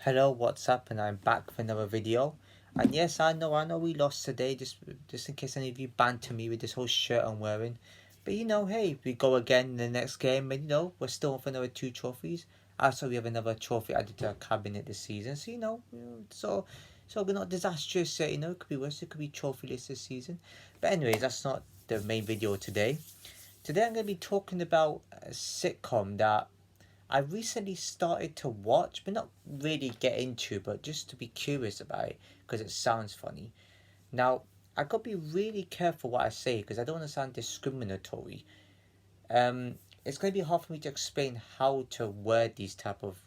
Hello, what's up? And I'm back for another video. And yes, I know we lost today, just in case any of you banter me with this whole shirt I'm wearing. But hey, we go again in the next game, and we're still on for another two trophies. Also, we have another trophy added to our cabinet this season. So so we're not disastrous. It could be worse. It could be trophyless this season. But anyways, that's not the main video today. Today I'm going to be talking about a sitcom that I recently started to watch, but not really get into, but just to be curious about it because it sounds funny. Now, I gotta be really careful what I say because I don't want to sound discriminatory. It's gonna be hard for me to explain how to word these type of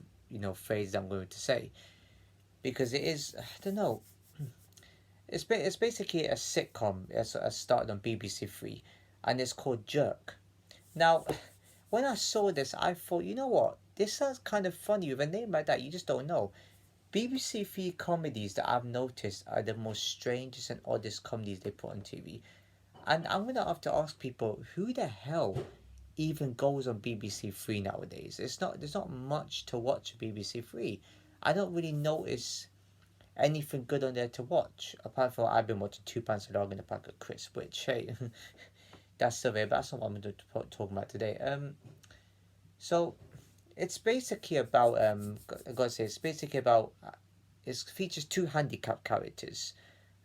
phrases I'm going to say because it is I don't know. It's basically a sitcom that's started on BBC Three, and it's called Jerk. Now, when I saw this, I thought, you know what? This sounds kind of funny with a name like that. You just don't know. BBC Three comedies that I've noticed are the most strangest and oddest comedies they put on TV. And I'm gonna have to ask people who the hell even goes on BBC Three nowadays. There's not much to watch BBC Three. I don't really notice anything good on there to watch apart from I've been watching Two Pants a Dog and a Pack of Crisps, which hey, that's still there, but that's not what I'm going to talk about today. So it's basically about I gotta say it's basically about it features two handicapped characters,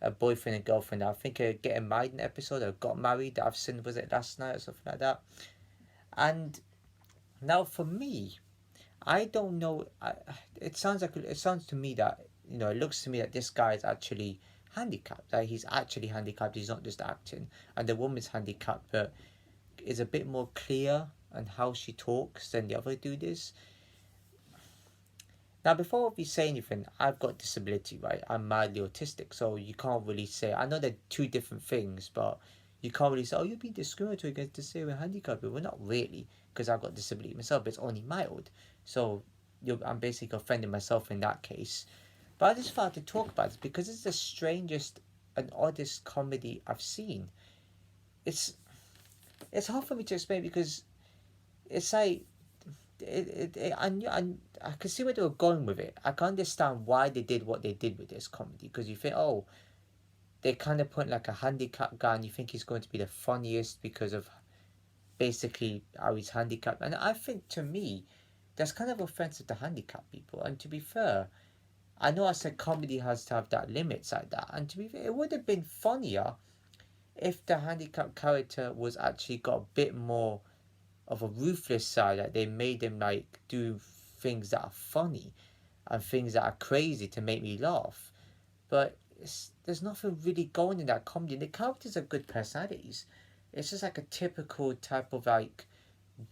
a boyfriend and girlfriend. I think are getting married in the episode or got married. That I've seen, was it last night or something like that. And now for me, I don't know. It sounds to me that it looks to me that this guy is actually handicapped. Like he's actually handicapped. He's not just acting. And the woman's handicapped, but is a bit more clear on how she talks than the other dude is. Now, before we say anything, I've got disability, right? I'm mildly autistic, so you can't really say. I know they're two different things, but you can't really say, "Oh, you're being discriminatory against disabled and handicapped." Well, not really, because I've got disability myself. But it's only mild, so I'm basically offending myself in that case. But I just thought to talk about this because it's the strangest and oddest comedy I've seen. It's it's hard for me to explain because it's like I can see where they were going with it. I can understand why they did what they did with this comedy because you think, oh, they kind of put like a handicap guy, and you think he's going to be the funniest because of basically how he's handicapped. And I think to me, that's kind of offensive to handicap people. And to be fair, I know I said comedy has to have that limits like that. And to be fair, it would have been funnier if the handicapped character was actually got a bit more of a ruthless side. Like they made him like do things that are funny and things that are crazy to make me laugh. But there's nothing really going in that comedy. And the characters have good personalities. It's just like a typical type of like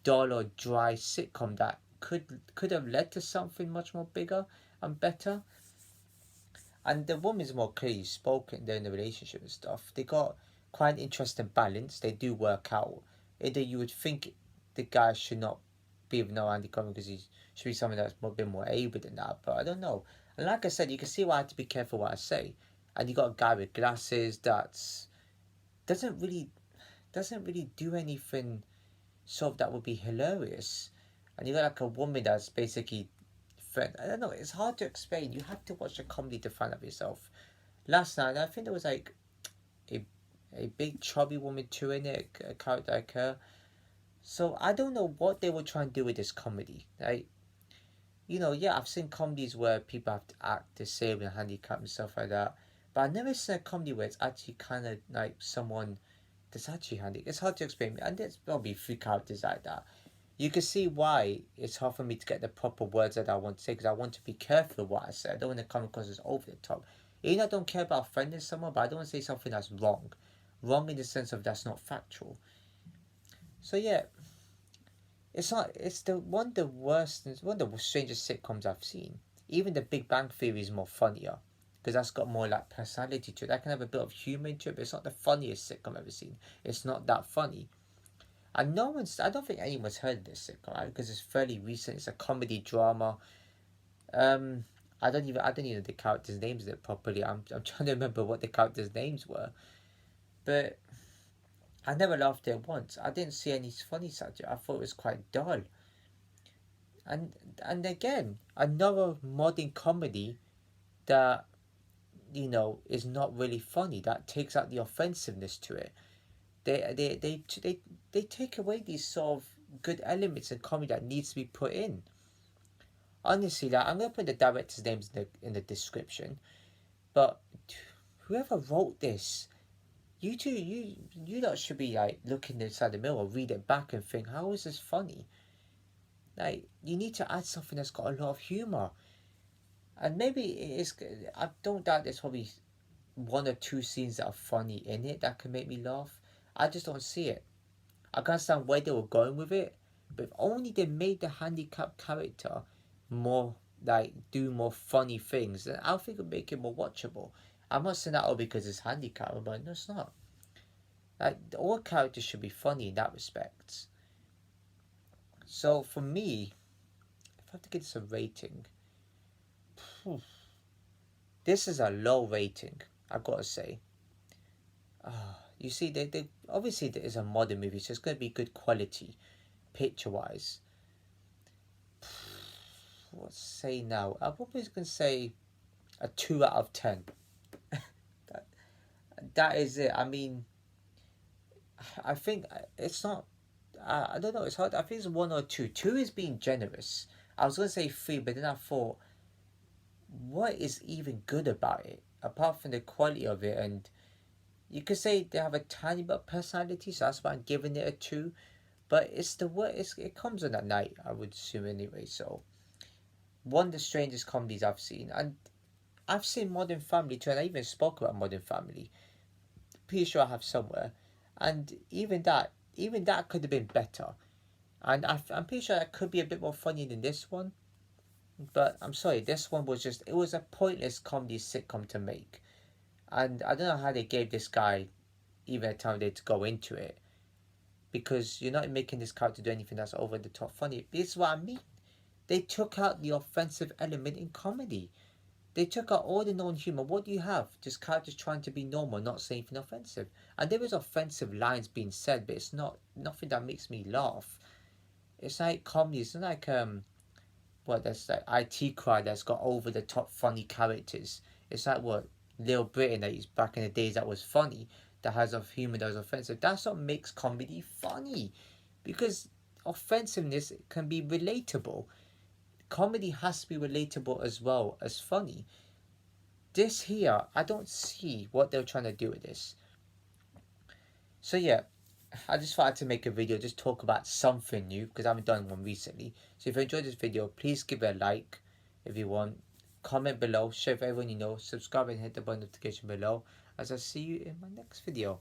dull or dry sitcom that could have led to something much more bigger and better. And the woman's more clearly spoken there in the relationship and stuff. They got quite an interesting balance. They do work out. Either you would think the guy should not be with no handicap because he should be someone that's a bit more able than that. But I don't know. And like I said, you can see why I have to be careful what I say. And you got a guy with glasses that's doesn't really doesn't really do anything sort of that would be hilarious. And you got like a woman that's basically I don't know. It's hard to explain. You have to watch the comedy to find out yourself. Last night, I think there was like a a big chubby woman too in it, a character like her. So I don't know what they were trying to do with this comedy. Like, yeah, I've seen comedies where people have to act disabled and handicapped and stuff like that. But I've never seen a comedy where it's actually kind of like someone that's actually handicapped. It's hard to explain. And there's probably three characters like that. You can see why it's hard for me to get the proper words that I want to say because I want to be careful of what I say. I don't want to come across as over the top. Even I don't care about offending someone, but I don't want to say something that's wrong. Wrong in the sense of that's not factual. So yeah, it's not. It's the one of the worst. It's one of the strangest sitcoms I've seen. Even The Big Bang Theory is more funnier because that's got more like personality to it. That can have a bit of humor to it, but it's not the funniest sitcom I've ever seen. It's not that funny. And no one's. I don't think anyone's heard of this sitcom right? Because it's fairly recent. It's a comedy drama. I don't even know the characters' names of it properly. I'm trying to remember what the characters' names were, but I never laughed at it once. I didn't see any funny subject. I thought it was quite dull. And again, another modern comedy that is not really funny, that takes out the offensiveness to it. They take away these sort of good elements in comedy that needs to be put in. Honestly, like, I'm gonna put the director's names in the description, but whoever wrote this, you two, you lot should be like looking inside the mirror, read it back, and think, how is this funny? Like, you need to add something that's got a lot of humor, and maybe it is. I don't doubt there's probably one or two scenes that are funny in it that can make me laugh. I just don't see it. I can't understand where they were going with it, but if only they made the handicapped character more like do more funny things, then I think it would make it more watchable. I'm not saying that all because it's handicapped, but no, it's not. Like, all characters should be funny in that respect. So for me, if I have to give this a rating, this is a low rating. I've got to say. You see, they obviously there is a modern movie, so it's going to be good quality, picture wise. Let's say now, I'm probably going to say a 2 out of 10. that, that is it. I mean, I think it's not. I don't know. It's hard. I think it's 1 or 2. 2 is being generous. I was gonna say 3, but then I thought, what is even good about it apart from the quality of it? And you could say they have a tiny bit of personality, so that's why I'm giving it a 2. But it's the what it comes on at night, I would assume anyway. So one of the strangest comedies I've seen, and I've seen Modern Family too, and I even spoke about Modern Family. Pretty sure I have somewhere, and even that could have been better. And I'm pretty sure that could be a bit more funny than this one. But I'm sorry, this one was just, it was a pointless comedy sitcom to make. And I don't know how they gave this guy even a time day to go into it. Because you're not making this character do anything that's over the top funny. This is what I mean. They took out the offensive element in comedy. They took out all the known humor. What do you have? Just characters trying to be normal, not saying anything offensive. And there was offensive lines being said, but it's not nothing that makes me laugh. It's like comedy. It's not like what that's like IT Crowd that's got over the top funny characters. It's like what Little Britain that is back in the days that was funny, that has a humor that was offensive. That's what makes comedy funny, because offensiveness can be relatable. Comedy has to be relatable as well as funny. This here, I don't see what they're trying to do with this. So yeah, I just thought to make a video, just talk about something new because I haven't done one recently. So if you enjoyed this video, please give it a like if you want. Comment below, share with everyone you know, subscribe and hit the bell notification below as I see you in my next video.